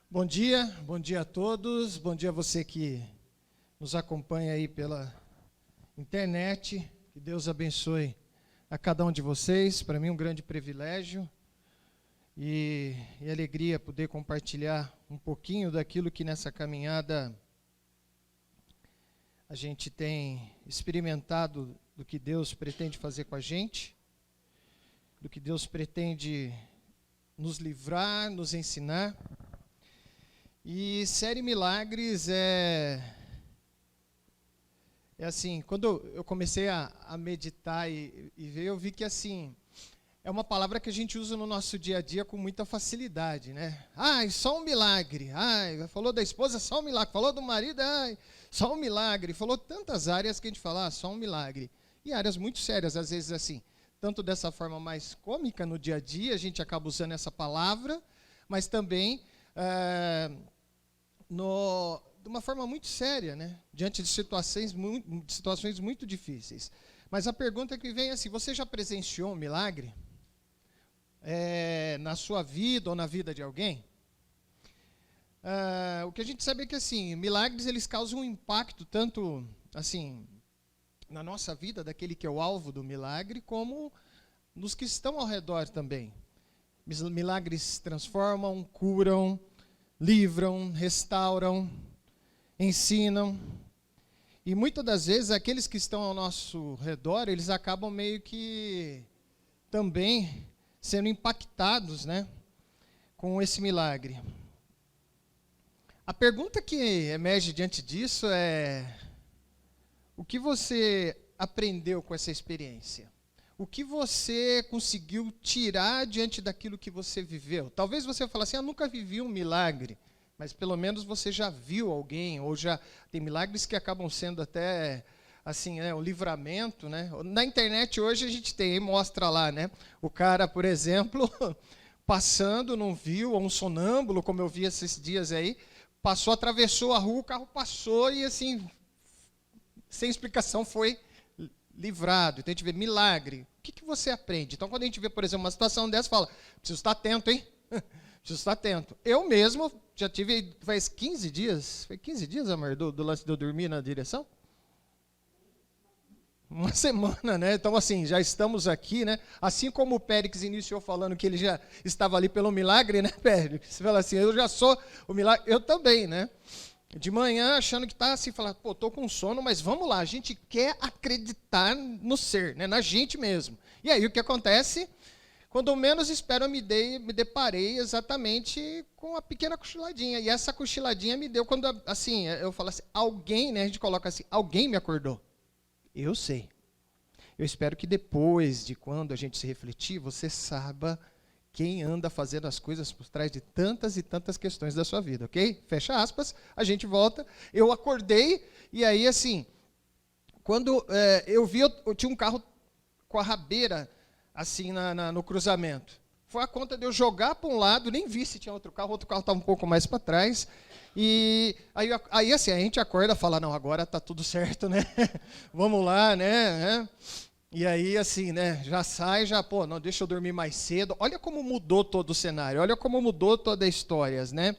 Bom dia a todos, bom dia a você que nos acompanha aí pela internet, que Deus abençoe a cada um de vocês. Para mim é um grande privilégio e alegria poder compartilhar um pouquinho daquilo que nessa caminhada a gente tem experimentado do que Deus pretende fazer com a gente, do que Deus pretende nos livrar, nos ensinar. E série Milagres é assim, quando eu comecei a meditar e ver, eu vi que assim, é uma palavra que a gente usa no nosso dia a dia com muita facilidade, né? Ai, só um milagre. Ai, falou da esposa, só um milagre. Falou do marido, ai, só um milagre. Falou tantas áreas que a gente fala, só um milagre. E áreas muito sérias, às vezes assim, tanto dessa forma mais cômica no dia a dia, a gente acaba usando essa palavra, mas também de uma forma muito séria, né? Diante de situações muito difíceis. Mas a pergunta que vem é assim, você já presenciou um milagre? Na sua vida ou na vida de alguém? O que a gente sabe é que assim, milagres eles causam um impacto tanto assim na nossa vida, daquele que é o alvo do milagre, como nos que estão ao redor também. Milagres transformam, curam, livram, restauram, ensinam. E muitas das vezes aqueles que estão ao nosso redor, eles acabam meio que também sendo impactados, né, com esse milagre. A pergunta que emerge diante disso é: o que você aprendeu com essa experiência? O que você conseguiu tirar diante daquilo que você viveu? Talvez você fale assim, eu nunca vivi um milagre, mas pelo menos você já viu alguém, ou já tem milagres que acabam sendo até assim, né, o livramento, né? Na internet hoje a gente tem, mostra lá, né? O cara, por exemplo, passando, não viu, ou um sonâmbulo, como eu vi esses dias aí, passou, atravessou a rua, o carro passou e assim, sem explicação foi livrado. Então a gente vê milagre. O que você aprende? Então quando a gente vê, por exemplo, uma situação dessa, fala, preciso estar atento, hein? Preciso estar atento. Eu mesmo já tive, faz 15 dias, foi 15 dias, amor, do lance de eu dormir na direção? Uma semana, né? Então, assim, já estamos aqui, né? Assim como o Périx iniciou falando que ele já estava ali pelo milagre, né, Périx? Você fala assim, eu já sou o milagre, eu também, né? De manhã, achando que está assim, falar, pô, estou com sono, mas vamos lá, a gente quer acreditar no ser, né? Na gente mesmo. E aí, o que acontece? Quando menos espero, eu me deparei exatamente com uma pequena cochiladinha. E essa cochiladinha me deu quando, assim, eu falo assim, alguém, né, a gente coloca assim, alguém me acordou. Eu sei. Eu espero que depois de quando a gente se refletir, você saiba quem anda fazendo as coisas por trás de tantas e tantas questões da sua vida, ok? Fecha aspas, a gente volta. Eu acordei e aí, assim, quando eu vi, eu tinha um carro com a rabeira, assim, no cruzamento. Foi a conta de eu jogar para um lado, nem vi se tinha outro carro estava um pouco mais para trás. E aí, assim, a gente acorda e fala, não, agora está tudo certo, né? Vamos lá, né? E aí, assim, né, já sai, pô, não, deixa eu dormir mais cedo. Olha como mudou todo o cenário, olha como mudou toda a história, né?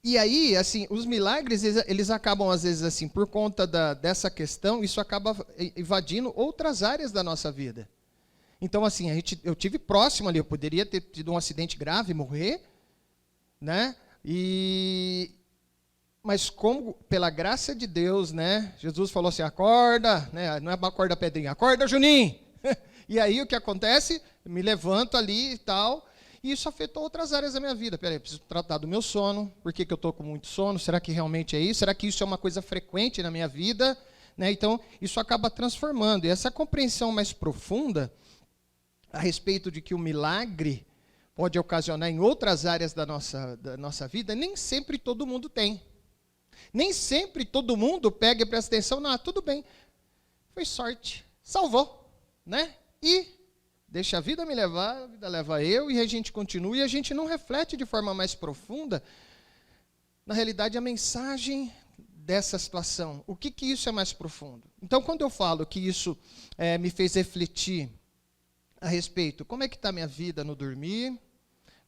E aí, assim, os milagres, eles acabam, às vezes, assim, por conta dessa questão, isso acaba invadindo outras áreas da nossa vida. Então, assim, eu tive próximo ali, eu poderia ter tido um acidente grave, morrer, né? Mas como, pela graça de Deus, né? Jesus falou assim, acorda, né? Não é acorda Pedrinho, acorda Juninho. E aí o que acontece? Me levanto ali e tal, e isso afetou outras áreas da minha vida. Peraí, eu preciso tratar do meu sono, por que eu estou com muito sono? Será que realmente é isso? Será que isso é uma coisa frequente na minha vida? Né? Então, isso acaba transformando. E essa compreensão mais profunda a respeito de que o milagre pode ocasionar em outras áreas da nossa vida, nem sempre todo mundo tem. Nem sempre todo mundo pega e presta atenção, não, tudo bem, foi sorte, salvou, né? E deixa a vida me levar, a vida leva eu, e a gente continua, e a gente não reflete de forma mais profunda, na realidade, a mensagem dessa situação. O que isso é mais profundo? Então, quando eu falo que isso me fez refletir a respeito, como é que está a minha vida no dormir?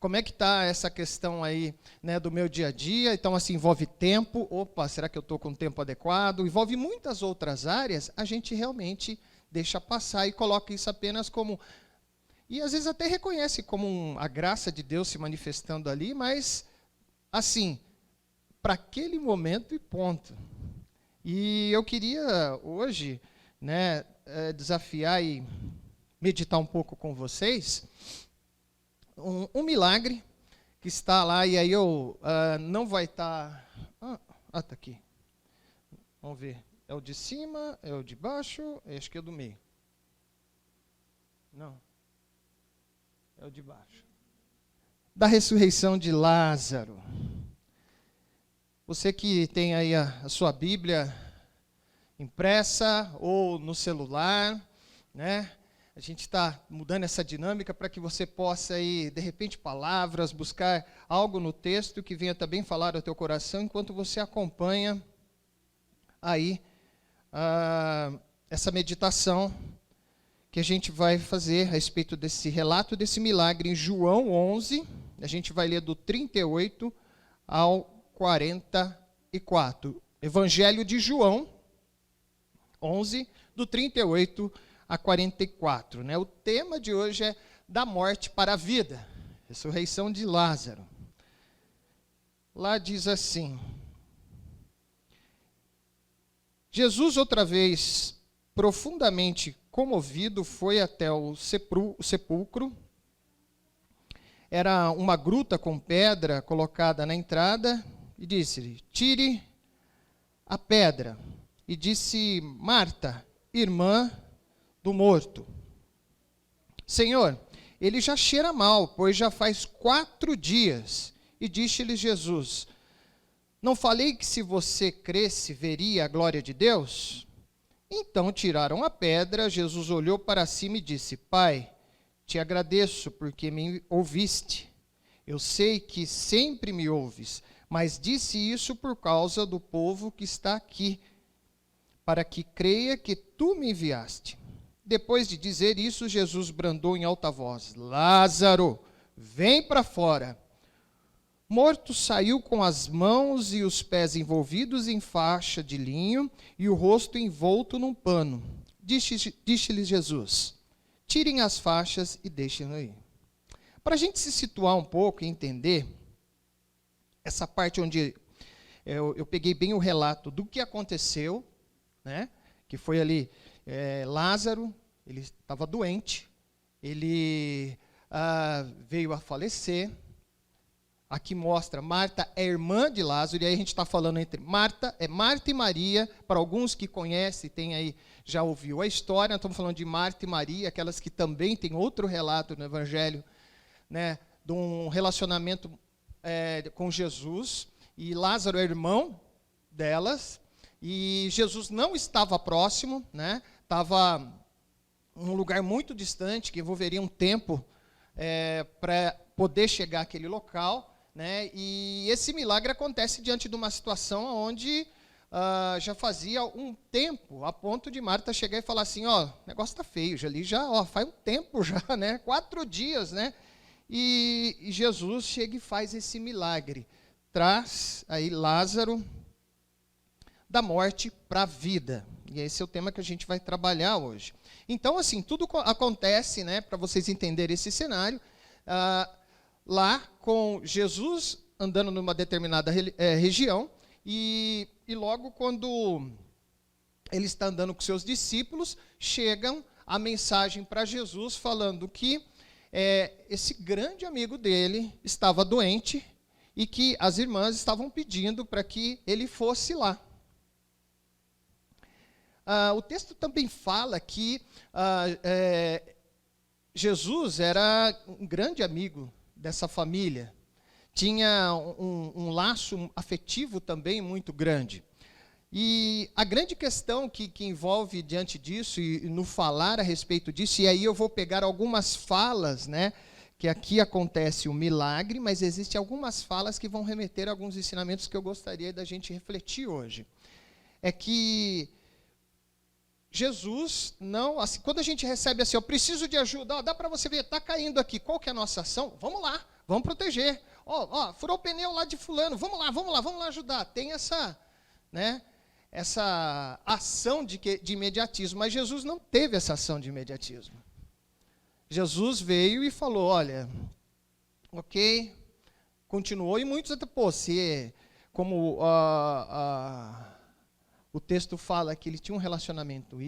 Como é que está essa questão aí, né, do meu dia a dia? Então, assim, envolve tempo. Opa, será que eu estou com o tempo adequado? Envolve muitas outras áreas, a gente realmente deixa passar e coloca isso apenas como... E às vezes até reconhece como a graça de Deus se manifestando ali, mas, assim, para aquele momento e ponto. E eu queria hoje, né, desafiar e meditar um pouco com vocês um milagre que está lá, e aí eu não vai estar... Está aqui. Vamos ver. É o de cima, é o de baixo, acho que é o do meio. Não. É o de baixo. Da ressurreição de Lázaro. Você que tem aí a sua Bíblia impressa ou no celular, né? A gente está mudando essa dinâmica para que você possa aí, de repente, palavras, buscar algo no texto que venha também falar ao teu coração, enquanto você acompanha aí essa meditação que a gente vai fazer a respeito desse relato, desse milagre em João 11. A gente vai ler do 38 ao 44. Evangelho de João 11, do 38 a 44. Né? O tema de hoje é da morte para a vida, ressurreição de Lázaro. Lá diz assim: Jesus, outra vez, profundamente comovido, foi até o sepulcro. Era uma gruta com pedra colocada na entrada, e disse-lhe: tire a pedra. E disse Marta, irmã do morto: Senhor, ele já cheira mal, pois já faz 4 dias. E disse-lhe Jesus: não falei que se você cresce, veria a glória de Deus? Então tiraram a pedra. Jesus olhou para cima e disse: Pai, te agradeço porque me ouviste. Eu sei que sempre me ouves, mas disse isso por causa do povo que está aqui, para que creia que tu me enviaste. Depois de dizer isso, Jesus bradou em alta voz: Lázaro, vem para fora. Morto saiu com as mãos e os pés envolvidos em faixa de linho e o rosto envolto num pano. Disse-lhe Jesus: tirem as faixas e deixem-no ir. Para a gente se situar um pouco e entender essa parte onde eu peguei bem o relato do que aconteceu, né? Que foi ali Lázaro, ele estava doente, ele veio a falecer. Aqui mostra, Marta é irmã de Lázaro, e aí a gente está falando entre Marta e Maria. Para alguns que conhecem, tem aí, já ouviu a história, nós estamos falando de Marta e Maria, aquelas que também têm outro relato no Evangelho, né, de um relacionamento com Jesus, e Lázaro é irmão delas, e Jesus não estava próximo, né, estava em um lugar muito distante, que envolveria um tempo para poder chegar àquele local, né, e esse milagre acontece diante de uma situação onde já fazia um tempo, a ponto de Marta chegar e falar assim: ó, o negócio está feio, já faz um tempo já, né, 4 dias, né, e Jesus chega e faz esse milagre, traz aí Lázaro da morte para a vida, e esse é o tema que a gente vai trabalhar hoje. Então, assim, tudo acontece, né, para vocês entenderem esse cenário, lá com Jesus andando numa determinada região, e logo quando ele está andando com seus discípulos, chegam a mensagem para Jesus falando que esse grande amigo dele estava doente e que as irmãs estavam pedindo para que ele fosse lá. O texto também fala que Jesus era um grande amigo dessa família, tinha um laço afetivo também muito grande. E a grande questão que envolve diante disso, e no falar a respeito disso, e aí eu vou pegar algumas falas, né, que aqui acontece o milagre, mas existem algumas falas que vão remeter a alguns ensinamentos que eu gostaria da gente refletir hoje. É que Jesus não, assim, quando a gente recebe assim, eu preciso de ajuda, dá para você ver, está caindo aqui, qual que é a nossa ação? Vamos lá, vamos proteger. Furou o pneu lá de fulano, vamos lá ajudar. Tem essa, né, essa ação de imediatismo, mas Jesus não teve essa ação de imediatismo. Jesus veio e falou, olha, ok, continuou, e muitos até, como o texto fala que ele tinha um relacionamento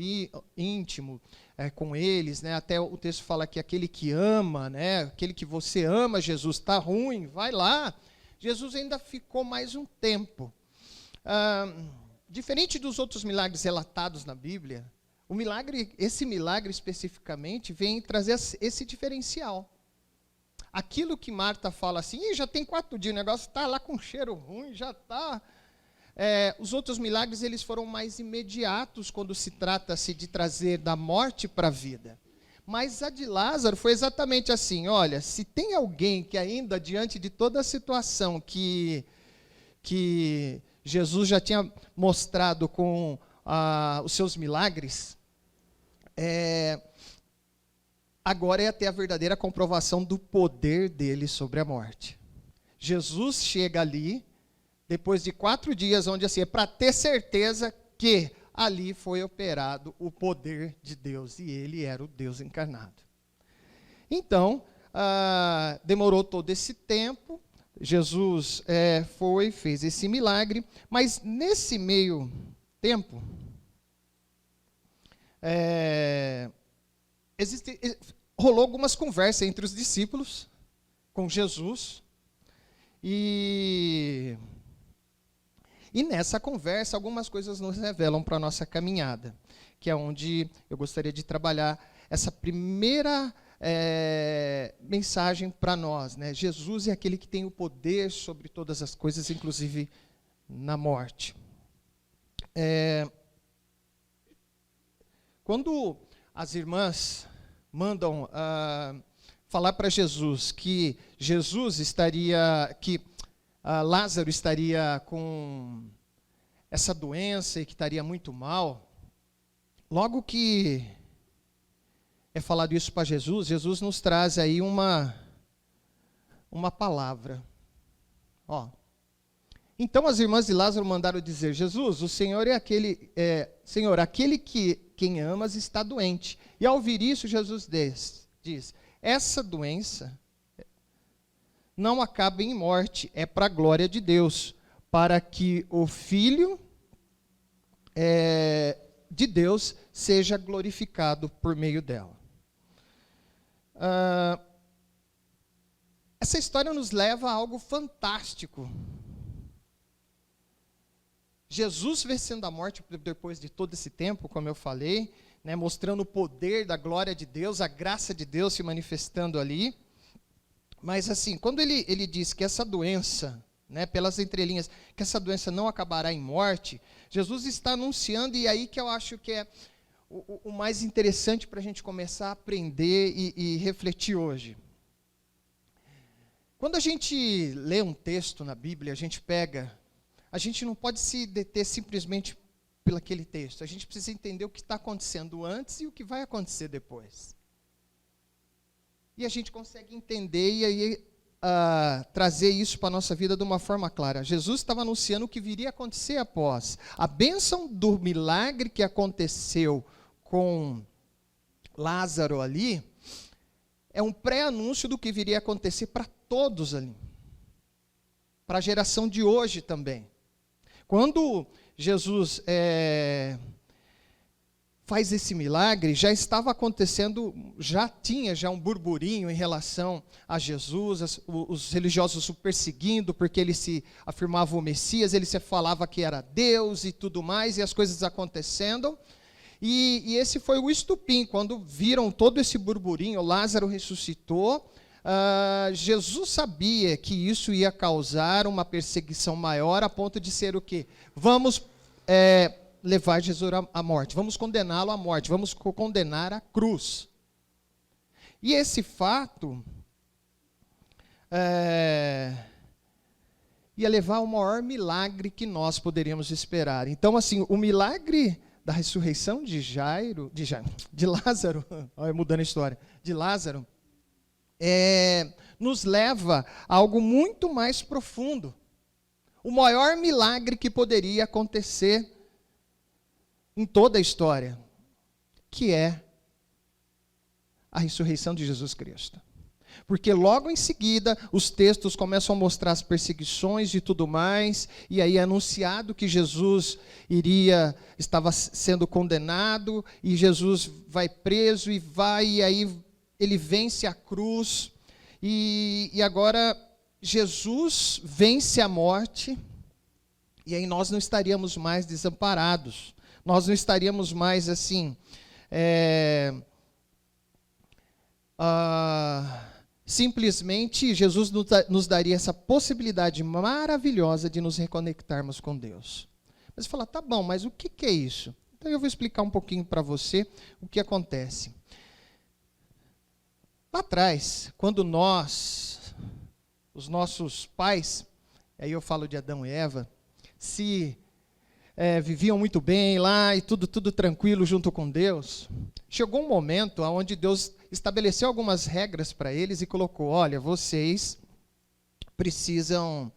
íntimo com eles, né? Até o texto fala que aquele que ama, né? Aquele que você ama, Jesus, está ruim, vai lá. Jesus ainda ficou mais um tempo. Diferente dos outros milagres relatados na Bíblia, esse milagre especificamente vem trazer esse diferencial. Aquilo que Marta fala assim, já tem 4 dias, o negócio está lá com cheiro ruim, já está... os outros milagres eles foram mais imediatos quando se trata-se de trazer da morte para a vida. Mas a de Lázaro foi exatamente assim, olha, se tem alguém que ainda, diante de toda a situação que Jesus já tinha mostrado com os seus milagres, agora é até a verdadeira comprovação do poder dele sobre a morte. Jesus chega ali, depois de 4 dias, onde assim, é para ter certeza que ali foi operado o poder de Deus, e ele era o Deus encarnado. Então, demorou todo esse tempo, Jesus fez esse milagre, mas nesse meio tempo, rolou algumas conversas entre os discípulos com Jesus, e nessa conversa algumas coisas nos revelam para a nossa caminhada, que é onde eu gostaria de trabalhar essa primeira mensagem para nós, né? Jesus é aquele que tem o poder sobre todas as coisas, inclusive na morte. Quando as irmãs mandam falar para Jesus que Lázaro estaria com essa doença e que estaria muito mal, logo que é falado isso para Jesus, Jesus nos traz aí uma palavra. Então as irmãs de Lázaro mandaram dizer, Jesus, o Senhor é aquele, Senhor, aquele que quem amas está doente. E ao ouvir isso, Jesus diz, essa doença não acaba em morte, é para a glória de Deus, para que o Filho de Deus seja glorificado por meio dela. Essa história nos leva a algo fantástico. Jesus vencendo a morte depois de todo esse tempo, como eu falei, né, mostrando o poder da glória de Deus, a graça de Deus se manifestando ali. Mas assim, quando ele diz que essa doença, né, pelas entrelinhas, que essa doença não acabará em morte, Jesus está anunciando, e aí que eu acho que é o mais interessante para a gente começar a aprender e refletir hoje. Quando a gente lê um texto na Bíblia, a gente não pode se deter simplesmente pelo aquele texto. A gente precisa entender o que está acontecendo antes e o que vai acontecer depois. E a gente consegue entender e aí trazer isso para a nossa vida de uma forma clara. Jesus estava anunciando o que viria a acontecer após. A bênção do milagre que aconteceu com Lázaro ali é um pré-anúncio do que viria a acontecer para todos ali. Para a geração de hoje também. Quando Jesus faz esse milagre, já estava acontecendo, já tinha um burburinho em relação a Jesus, os religiosos o perseguindo, porque ele se afirmava o Messias, ele se falava que era Deus e tudo mais, e as coisas acontecendo. E esse foi o estupim, quando viram todo esse burburinho, Lázaro ressuscitou, Jesus sabia que isso ia causar uma perseguição maior, a ponto de ser o quê? Vamos levar Jesus à morte, vamos condená-lo à morte, vamos condenar à cruz. E esse fato ia levar ao maior milagre que nós poderíamos esperar. Então, assim, o milagre da ressurreição de Lázaro, mudando a história, de Lázaro, nos leva a algo muito mais profundo. O maior milagre que poderia acontecer em toda a história, que é a ressurreição de Jesus Cristo. Porque logo em seguida, os textos começam a mostrar as perseguições e tudo mais, e aí é anunciado que Jesus estava sendo condenado, e Jesus vai preso, e aí ele vence a cruz, e agora Jesus vence a morte, e aí nós não estaríamos mais desamparados, nós não estaríamos mais assim, simplesmente Jesus nos daria essa possibilidade maravilhosa de nos reconectarmos com Deus. Mas você fala, tá bom, mas o que é isso? Então eu vou explicar um pouquinho para você o que acontece. Lá atrás, quando os nossos pais, aí eu falo de Adão e Eva, viviam muito bem lá e tudo tranquilo junto com Deus, chegou um momento onde Deus estabeleceu algumas regras para eles e colocou, olha, vocês precisam,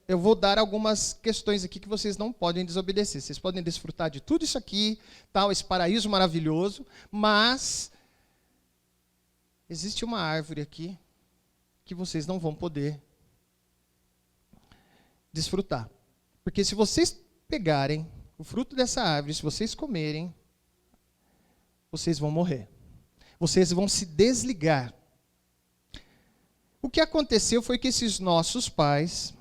eu vou dar algumas questões aqui que vocês não podem desobedecer. Vocês podem desfrutar de tudo isso aqui, esse paraíso maravilhoso, mas existe uma árvore aqui que vocês não vão poder desfrutar. Porque se vocês pegarem o fruto dessa árvore, se vocês comerem, vocês vão morrer. Vocês vão se desligar. O que aconteceu foi que esses nossos pais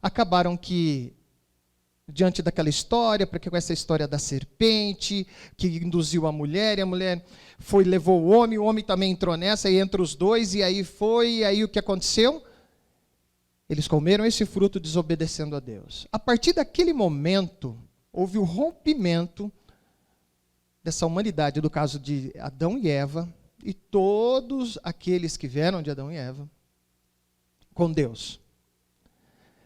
acabaram que, diante daquela história, porque com essa história da serpente, que induziu a mulher, e a mulher levou o homem também entrou nessa, e entre os dois, e aí o que aconteceu? Eles comeram esse fruto desobedecendo a Deus. A partir daquele momento, houve o rompimento dessa humanidade, do caso de Adão e Eva, e todos aqueles que vieram de Adão e Eva, com Deus.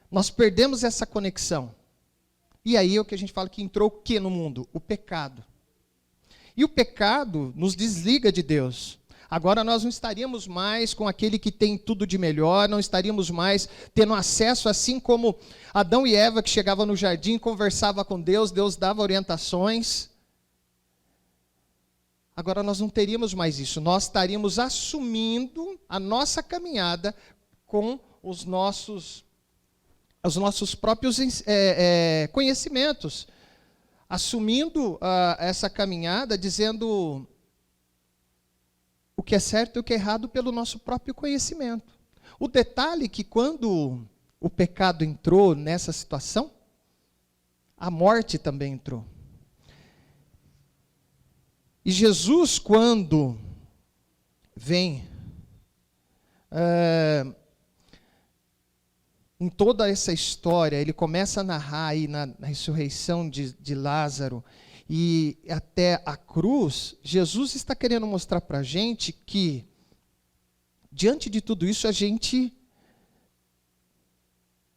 Nós perdemos essa conexão. E aí é o que a gente fala que entrou o que no mundo? O pecado. E o pecado nos desliga de Deus. Agora nós não estaríamos mais com aquele que tem tudo de melhor, não estaríamos mais tendo acesso, assim como Adão e Eva, que chegavam no jardim, conversava com Deus, Deus dava orientações. Agora nós não teríamos mais isso, nós estaríamos assumindo a nossa caminhada com os nossos próprios conhecimentos, assumindo essa caminhada, dizendo o que é certo e o que é errado pelo nosso próprio conhecimento. O detalhe é que quando o pecado entrou nessa situação, a morte também entrou. E Jesus, quando vem em toda essa história, ele começa a narrar aí na ressurreição de Lázaro e até a cruz, Jesus está querendo mostrar para a gente que, diante de tudo isso, a gente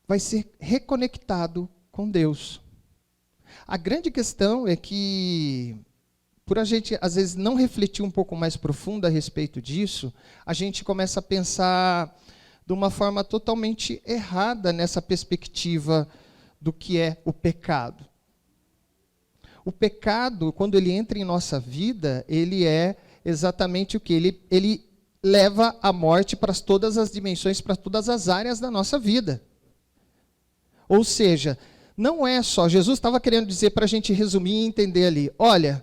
vai ser reconectado com Deus. A grande questão é que, por a gente, às vezes, não refletir um pouco mais profundo a respeito disso, a gente começa a pensar de uma forma totalmente errada nessa perspectiva do que é o pecado. O pecado, quando ele entra em nossa vida, ele é exatamente o que? Ele leva a morte para todas as dimensões, para todas as áreas da nossa vida. Ou seja, não é só, Jesus estava querendo dizer para a gente resumir e entender ali, olha,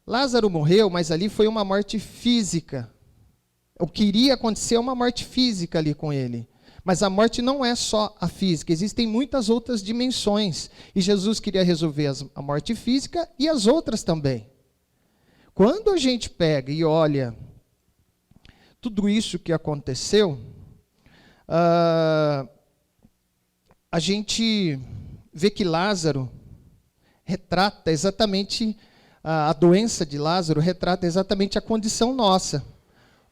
Lázaro morreu, mas ali foi uma morte física. O que iria acontecer é uma morte física ali com ele. Mas a morte não é só a física, existem muitas outras dimensões. E Jesus queria resolver a morte física e as outras também. Quando a gente pega e olha tudo isso que aconteceu, a gente vê que Lázaro retrata exatamente, a doença de Lázaro retrata exatamente a condição nossa,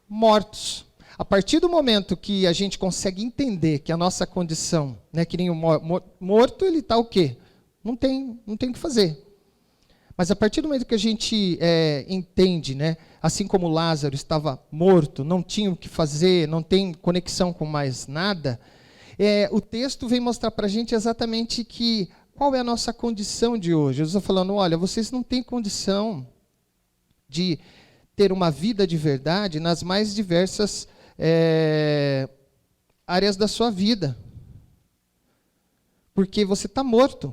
mortos. A partir do momento que a gente consegue entender que a nossa condição, né, que nem o morto, ele está o quê? Não tem o que fazer. Mas a partir do momento que a gente entende, né, assim como Lázaro estava morto, não tinha o que fazer, não tem conexão com mais nada, o texto vem mostrar para a gente exatamente qual é a nossa condição de hoje. Jesus está falando, olha, vocês não têm condição de ter uma vida de verdade nas mais diversas áreas da sua vida. Porque você está morto.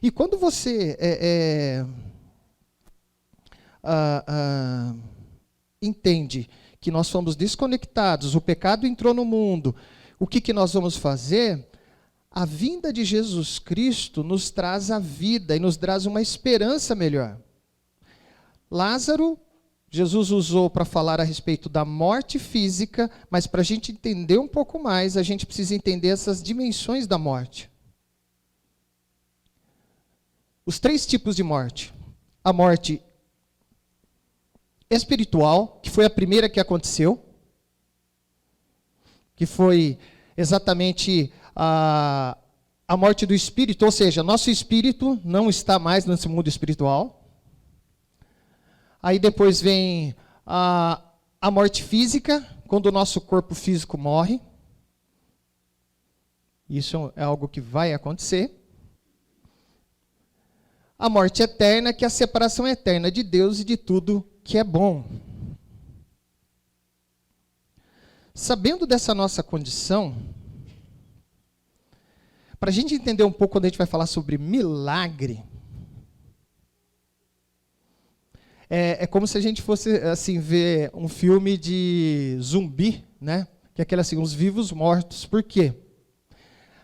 E quando você entende que nós fomos desconectados, o pecado entrou no mundo, o que nós vamos fazer? A vinda de Jesus Cristo nos traz a vida e nos traz uma esperança melhor. Lázaro, Jesus usou para falar a respeito da morte física, mas para a gente entender um pouco mais, a gente precisa entender essas dimensões da morte. Os 3 tipos de morte. A morte espiritual, que foi a primeira que aconteceu, que foi exatamente a morte do espírito, ou seja, nosso espírito não está mais nesse mundo espiritual. Aí depois vem a morte física, quando o nosso corpo físico morre. Isso é algo que vai acontecer. A morte eterna, que é a separação eterna de Deus e de tudo que é bom. Sabendo dessa nossa condição, para a gente entender um pouco quando a gente vai falar sobre milagre, é como se a gente fosse assim ver um filme de zumbi, né? Que é aquele assim, os vivos mortos. Por quê?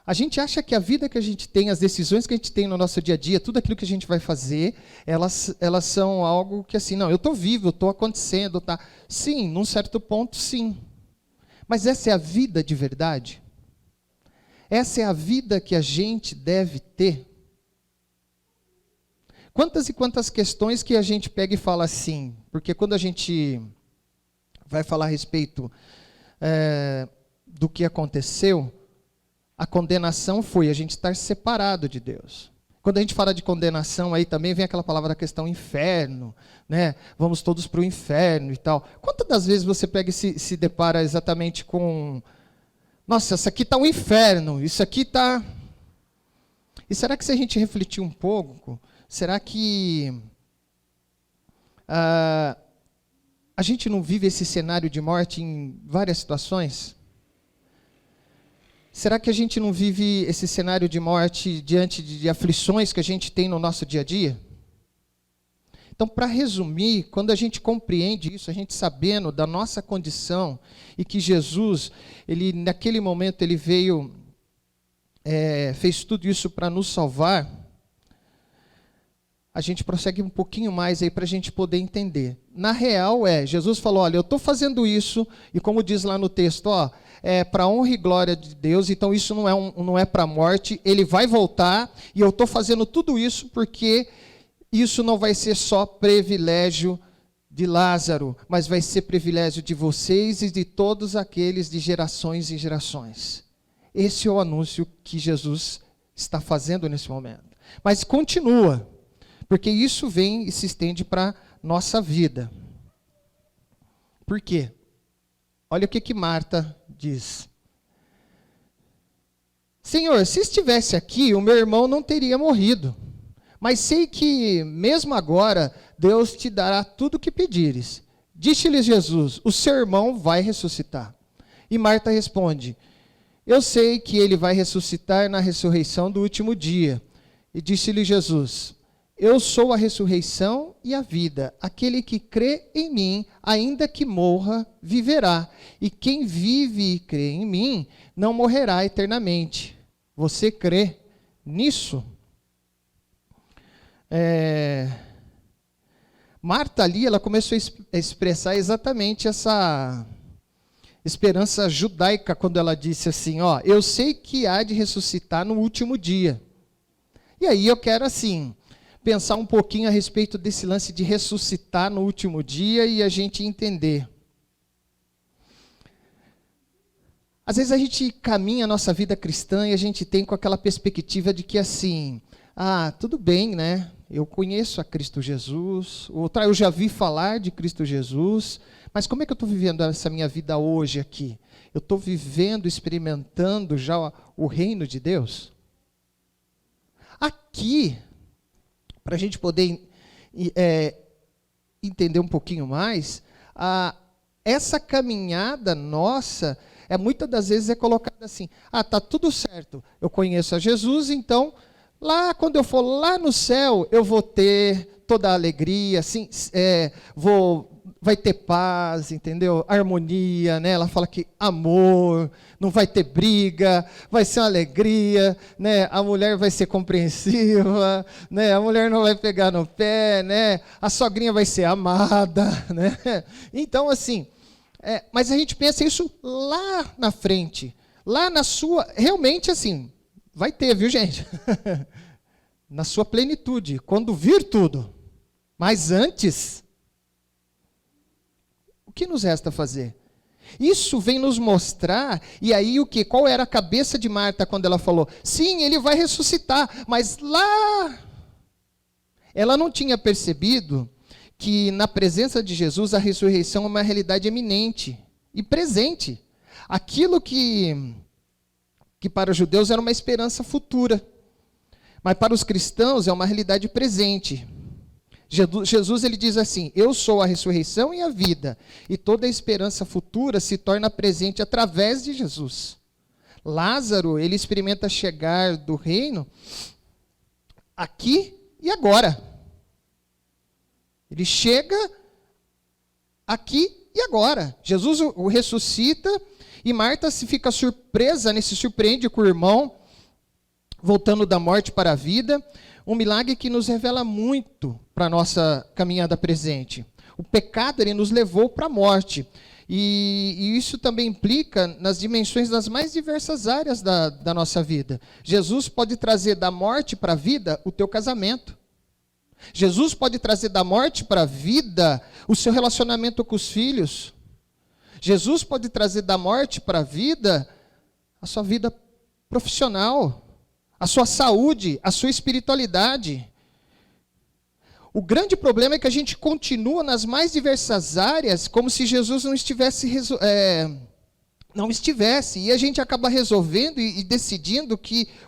A gente acha que a vida que a gente tem, as decisões que a gente tem no nosso dia a dia, tudo aquilo que a gente vai fazer, elas são algo que assim, não, eu estou vivo, eu estou acontecendo, tá? Sim, num certo ponto, sim. Mas essa é a vida de verdade? Essa é a vida que a gente deve ter? Quantas e quantas questões que a gente pega e fala assim, porque quando a gente vai falar a respeito do que aconteceu, a condenação foi a gente estar separado de Deus. Quando a gente fala de condenação, aí também vem aquela palavra da questão inferno, né? Vamos todos para o inferno e tal. Quantas das vezes você pega e se depara exatamente com... Nossa, isso aqui está um inferno, isso aqui está... E será que se a gente refletir um pouco, será que a gente não vive esse cenário de morte em várias situações? Será que a gente não vive esse cenário de morte diante de aflições que a gente tem no nosso dia a dia? Então, para resumir, quando a gente compreende isso, a gente sabendo da nossa condição e que Jesus, ele naquele momento, ele veio, fez tudo isso para nos salvar, a gente prossegue um pouquinho mais aí para a gente poder entender. Na real Jesus falou, olha, eu estou fazendo isso, e como diz lá no texto, para honra e glória de Deus, então isso não é para a morte, ele vai voltar, e eu estou fazendo tudo isso porque isso não vai ser só privilégio de Lázaro, mas vai ser privilégio de vocês e de todos aqueles de gerações em gerações. Esse é o anúncio que Jesus está fazendo nesse momento. Mas continua, porque isso vem e se estende para a nossa vida. Por quê? Olha o que Marta diz. Senhor, se estivesse aqui, o meu irmão não teria morrido. Mas sei que, mesmo agora, Deus te dará tudo o que pedires. Disse-lhe Jesus, o seu irmão vai ressuscitar. E Marta responde, eu sei que ele vai ressuscitar na ressurreição do último dia. E disse-lhe Jesus, eu sou a ressurreição e a vida. Aquele que crê em mim, ainda que morra, viverá. E quem vive e crê em mim, não morrerá eternamente. Você crê nisso? Marta ali, ela começou a expressar exatamente essa esperança judaica, quando ela disse assim, eu sei que há de ressuscitar no último dia. E aí eu quero assim... pensar um pouquinho a respeito desse lance de ressuscitar no último dia e a gente entender. Às vezes a gente caminha a nossa vida cristã e a gente tem com aquela perspectiva de que assim, tudo bem, né? eu conheço a Cristo Jesus, outra, eu já vi falar de Cristo Jesus, mas como é que eu estou vivendo essa minha vida hoje aqui? Eu estou vivendo, experimentando já o reino de Deus? Aqui, para a gente poder entender um pouquinho mais, essa caminhada nossa, muitas das vezes é colocada assim, tá tudo certo, eu conheço a Jesus, então, lá quando eu for lá no céu, eu vou ter toda a alegria, assim, vai ter paz, entendeu? Harmonia, né? Ela fala que amor, não vai ter briga, vai ser uma alegria, né? A mulher vai ser compreensiva, né? A mulher não vai pegar no pé, né? A sogrinha vai ser amada, né? Então, assim, mas a gente pensa isso lá na frente, lá na sua, realmente assim, vai ter, viu, gente? Na sua plenitude, quando vir tudo. Mas antes, o que nos resta fazer? Isso vem nos mostrar, e aí o que? Qual era a cabeça de Marta quando ela falou, sim, ele vai ressuscitar, mas lá, ela não tinha percebido que na presença de Jesus a ressurreição é uma realidade eminente e presente. Aquilo que para os judeus era uma esperança futura, mas para os cristãos é uma realidade presente. Jesus ele diz assim, eu sou a ressurreição e a vida, e toda a esperança futura se torna presente através de Jesus. Lázaro, ele experimenta chegar do reino aqui e agora. Ele chega aqui e agora. Jesus o ressuscita e Marta se fica surpresa, se surpreende com o irmão, voltando da morte para a vida. Um milagre que nos revela muito para a nossa caminhada presente. O pecado ele nos levou para a morte. E isso também implica nas dimensões das mais diversas áreas da nossa vida. Jesus pode trazer da morte para a vida o teu casamento. Jesus pode trazer da morte para a vida o seu relacionamento com os filhos. Jesus pode trazer da morte para a vida a sua vida profissional, a sua saúde, a sua espiritualidade. O grande problema é que a gente continua nas mais diversas áreas como se Jesus não estivesse, e a gente acaba resolvendo e decidindo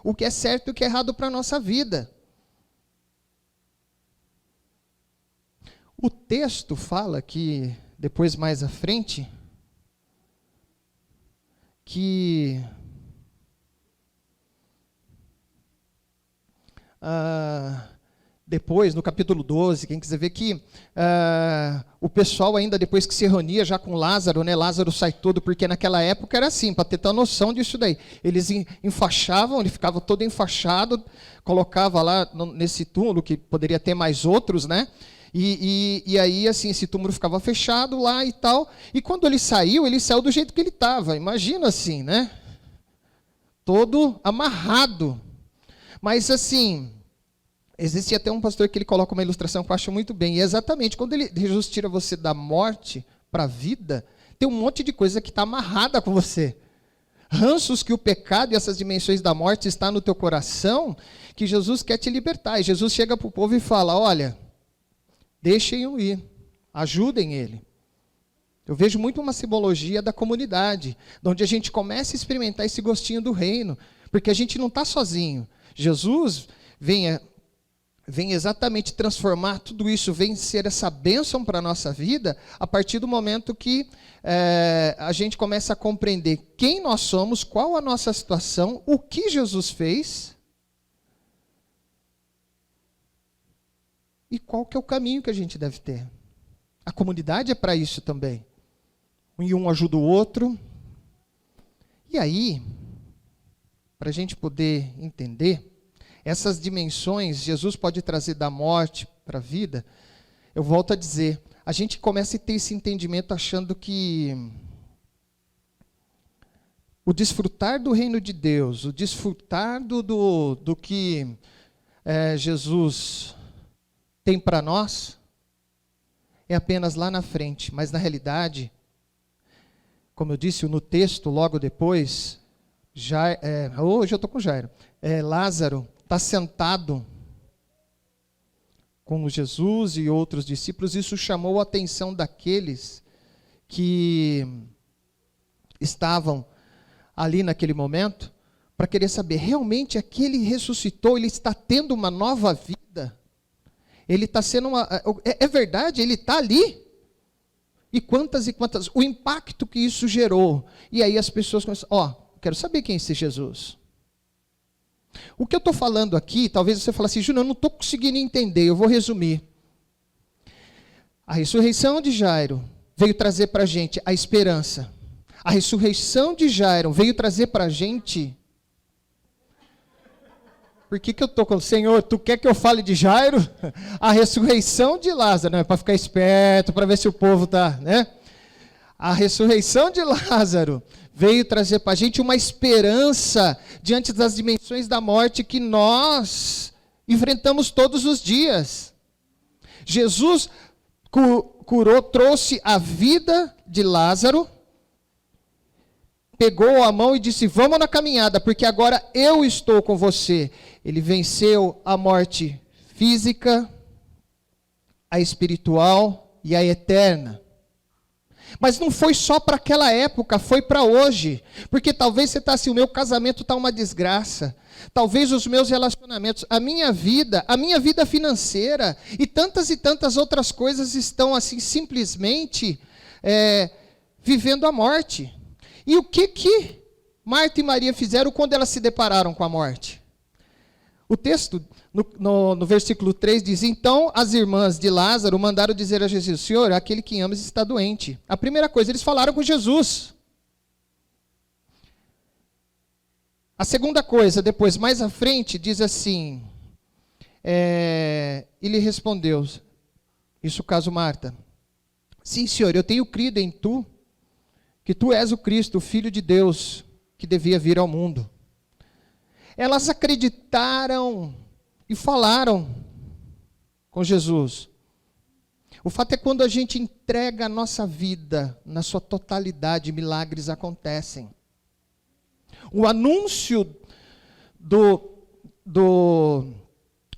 o que é certo e o que é errado para a nossa vida. O texto fala que, depois mais à frente, que depois, no capítulo 12, quem quiser ver que o pessoal ainda depois que se reunia já com Lázaro, né, Lázaro sai todo, porque naquela época era assim, para ter noção disso daí. Eles enfaixavam, ele ficava todo enfaixado, colocava lá nesse túmulo, que poderia ter mais outros, né? E aí, assim, esse túmulo ficava fechado lá e tal. E quando ele saiu do jeito que ele estava. Imagina assim, né? Todo amarrado. Mas, assim, existe até um pastor que ele coloca uma ilustração que eu acho muito bem. E é exatamente quando Jesus tira você da morte para a vida, tem um monte de coisa que está amarrada com você. Ranços que o pecado e essas dimensões da morte estão no teu coração, que Jesus quer te libertar. E Jesus chega para o povo e fala, olha, deixem-o ir, ajudem ele. Eu vejo muito uma simbologia da comunidade, onde a gente começa a experimentar esse gostinho do reino, porque a gente não está sozinho. Jesus vem exatamente transformar tudo isso, vem ser essa bênção para a nossa vida, a partir do momento que a gente começa a compreender quem nós somos, qual a nossa situação, o que Jesus fez, e qual que é o caminho que a gente deve ter. A comunidade é para isso também. Um ajuda o outro. E aí, para a gente poder entender, essas dimensões, Jesus pode trazer da morte para a vida, eu volto a dizer, a gente começa a ter esse entendimento achando que o desfrutar do reino de Deus, o desfrutar do que Jesus tem para nós, é apenas lá na frente. Mas na realidade, como eu disse no texto, logo depois, hoje eu estou com Jairo, Lázaro está sentado com Jesus e outros discípulos, isso chamou a atenção daqueles que estavam ali naquele momento, para querer saber, realmente aquele ressuscitou, ele está tendo uma nova vida? Ele está sendo é verdade, ele está ali? E quantas, o impacto que isso gerou. E aí as pessoas começam, quero saber quem é esse Jesus. O que eu estou falando aqui, talvez você fale assim, Júnior, eu não estou conseguindo entender, eu vou resumir. A ressurreição de Jairo veio trazer para a gente a esperança. A ressurreição de Jairo veio trazer para a gente... Por que eu estou com o Senhor? Tu quer que eu fale de Jairo? A ressurreição de Lázaro, né? Para ficar esperto, para ver se o povo está, né? A ressurreição de Lázaro veio trazer para a gente uma esperança diante das dimensões da morte que nós enfrentamos todos os dias. Jesus curou, trouxe a vida de Lázaro, pegou a mão e disse, vamos na caminhada, porque agora eu estou com você. Ele venceu a morte física, a espiritual e a eterna. Mas não foi só para aquela época, foi para hoje. Porque talvez você está assim, o meu casamento está uma desgraça. Talvez os meus relacionamentos, a minha vida financeira e tantas outras coisas estão assim simplesmente vivendo a morte. E o que Marta e Maria fizeram quando elas se depararam com a morte? O texto, no versículo 3, diz, então as irmãs de Lázaro mandaram dizer a Jesus, Senhor, aquele que amas está doente. A primeira coisa, eles falaram com Jesus. A segunda coisa, depois, mais à frente, diz assim, ele respondeu, isso caso Marta, sim, Senhor, eu tenho crido em tu, que tu és o Cristo, o Filho de Deus, que devia vir ao mundo. Elas acreditaram e falaram com Jesus. O fato é que quando a gente entrega a nossa vida na sua totalidade, milagres acontecem. O anúncio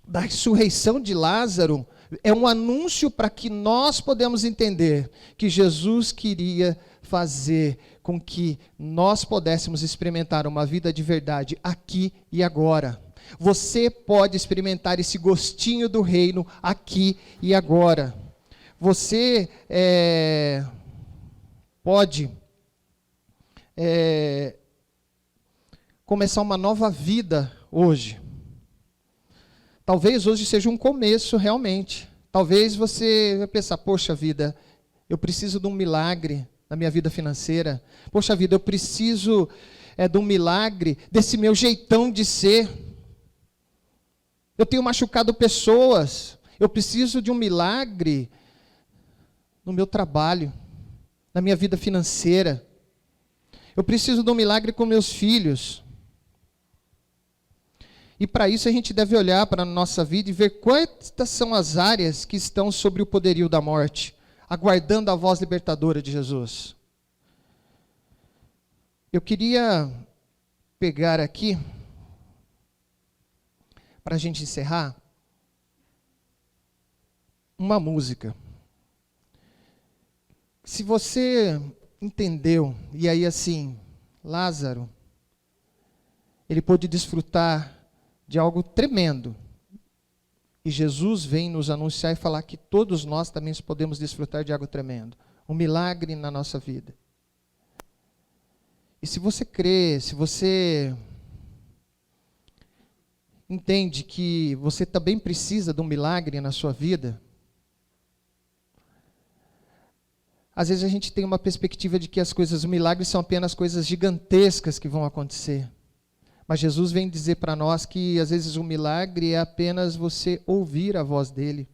da ressurreição de Lázaro é um anúncio para que nós podemos entender que Jesus queria fazer com que nós pudéssemos experimentar uma vida de verdade aqui e agora. Você pode experimentar esse gostinho do reino aqui e agora. Você pode começar uma nova vida hoje. Talvez hoje seja um começo realmente. Talvez você vai pensar, poxa vida, eu preciso de um milagre na minha vida financeira. Poxa vida, eu preciso de um milagre desse meu jeitão de ser. Eu tenho machucado pessoas. Eu preciso de um milagre no meu trabalho, na minha vida financeira. Eu preciso de um milagre com meus filhos. E para isso a gente deve olhar para a nossa vida e ver quantas são as áreas que estão sobre o poderio da morte, aguardando a voz libertadora de Jesus. Eu queria pegar aqui, para a gente encerrar, uma música. Se você entendeu, e aí assim, Lázaro, ele pôde desfrutar de algo tremendo. E Jesus vem nos anunciar e falar que todos nós também podemos desfrutar de algo tremendo. Um milagre na nossa vida. E se você crê, se você entende que você também precisa de um milagre na sua vida, às vezes a gente tem uma perspectiva de que os milagres são apenas coisas gigantescas que vão acontecer. Mas Jesus vem dizer para nós que às vezes um milagre é apenas você ouvir a voz dele.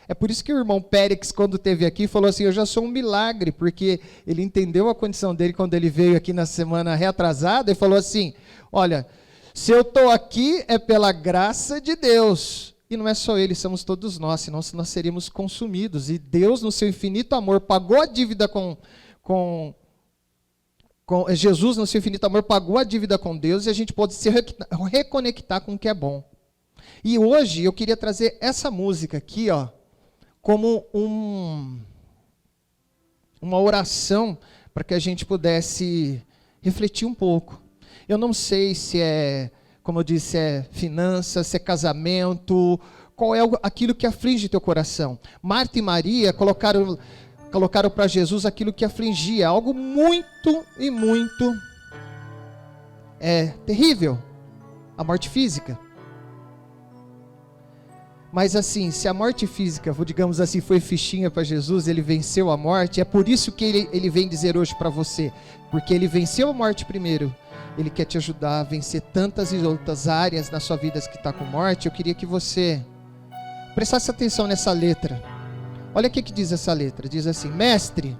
É por isso que o irmão Périx, quando esteve aqui, falou assim, eu já sou um milagre, porque ele entendeu a condição dele quando ele veio aqui na semana reatrasada e falou assim, olha, se eu estou aqui é pela graça de Deus. E não é só ele, somos todos nós, senão nós seríamos consumidos. E Deus, no seu infinito amor, pagou a dívida Jesus, no seu infinito amor, pagou a dívida com Deus e a gente pode se reconectar com o que é bom. E hoje eu queria trazer essa música aqui, ó, como uma oração para que a gente pudesse refletir um pouco. Eu não sei se é, como eu disse, é finanças, se é casamento, qual é aquilo que aflige teu coração. Marta e Maria colocaram para Jesus aquilo que afligia, algo muito e muito terrível, a morte física. Mas assim, se a morte física, digamos assim, foi fichinha para Jesus, ele venceu a morte, é por isso que ele vem dizer hoje para você, porque ele venceu a morte primeiro, ele quer te ajudar a vencer tantas e outras áreas na sua vida que está com morte. Eu queria que você prestasse atenção nessa letra. Olha o que diz essa letra, diz assim: mestre,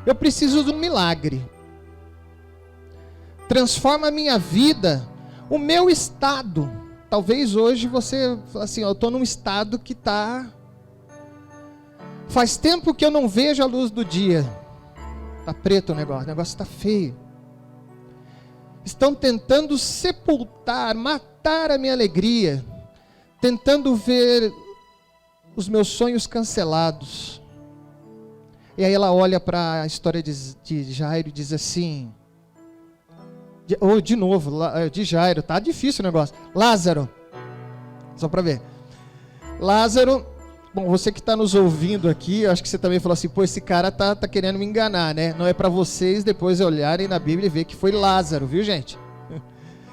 eu preciso de um milagre, transforma a minha vida, o meu estado. Talvez hoje você, assim, eu estou num estado que faz tempo que eu não vejo a luz do dia. Está preto o negócio está feio. Estão tentando sepultar, matar a minha alegria, tentando ver os meus sonhos cancelados. E aí ela olha para a história de Jairo e diz assim, de novo, de Jairo, tá difícil o negócio. Lázaro, só para ver. Lázaro, bom, você que está nos ouvindo aqui, acho que você também falou assim, pô, esse cara tá querendo me enganar, né? Não é para vocês depois olharem na Bíblia e ver que foi Lázaro, viu, gente?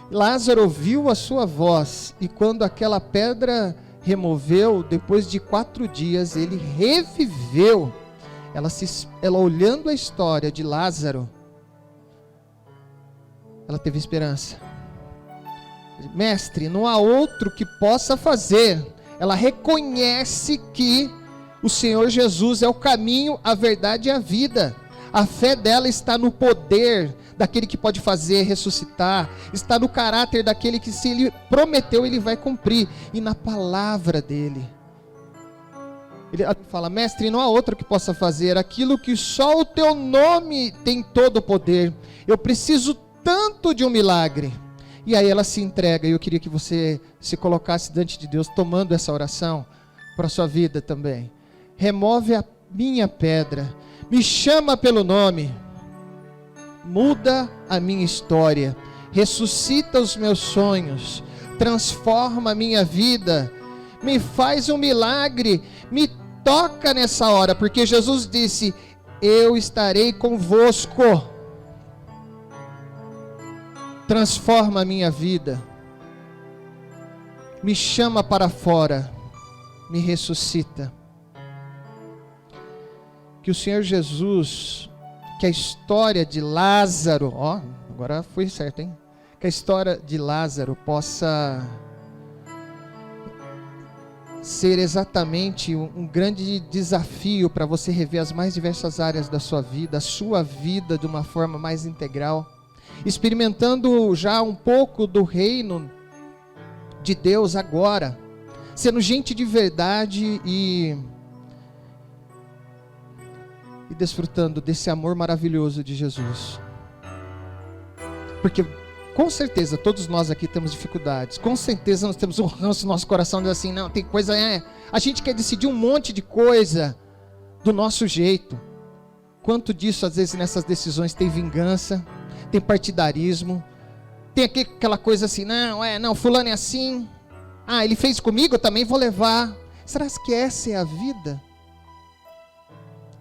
Lázaro ouviu a sua voz, e quando aquela pedra removeu, depois de 4 dias, ele reviveu. Ela olhando a história de Lázaro, ela teve esperança. Mestre, não há outro que possa fazer. Ela reconhece que o Senhor Jesus é o caminho, a verdade e a vida. A fé dela está no poder daquele que pode fazer ressuscitar, está no caráter daquele que, se ele prometeu, ele vai cumprir, e na palavra dele. Ele fala: mestre, não há outro que possa fazer aquilo que só o teu nome tem todo o poder. Eu preciso tanto de um milagre. E aí ela se entrega, e eu queria que você se colocasse diante de Deus, tomando essa oração para a sua vida também. Remove a minha pedra, me chama pelo nome, muda a minha história, ressuscita os meus sonhos, transforma a minha vida, me faz um milagre, me toca nessa hora, porque Jesus disse: eu estarei convosco. Transforma a minha vida, me chama para fora, me ressuscita. Que o Senhor Jesus, que a história de Lázaro, agora foi certo, hein? Que a história de Lázaro possa ser exatamente um grande desafio para você rever as mais diversas áreas da sua vida, a sua vida de uma forma mais integral, experimentando já um pouco do reino de Deus agora, sendo gente de verdade e desfrutando desse amor maravilhoso de Jesus. Porque com certeza todos nós aqui temos dificuldades, com certeza nós temos um ranço no nosso coração, de assim, não, tem coisa, a gente quer decidir um monte de coisa do nosso jeito. Quanto disso às vezes nessas decisões tem vingança, tem partidarismo, tem aquela coisa assim, não, fulano é assim, ele fez comigo, eu também vou levar. Será que essa é a vida?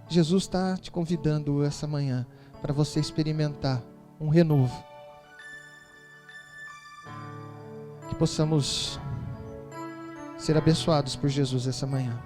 Jesus está te convidando essa manhã para você experimentar um renovo, que possamos ser abençoados por Jesus essa manhã.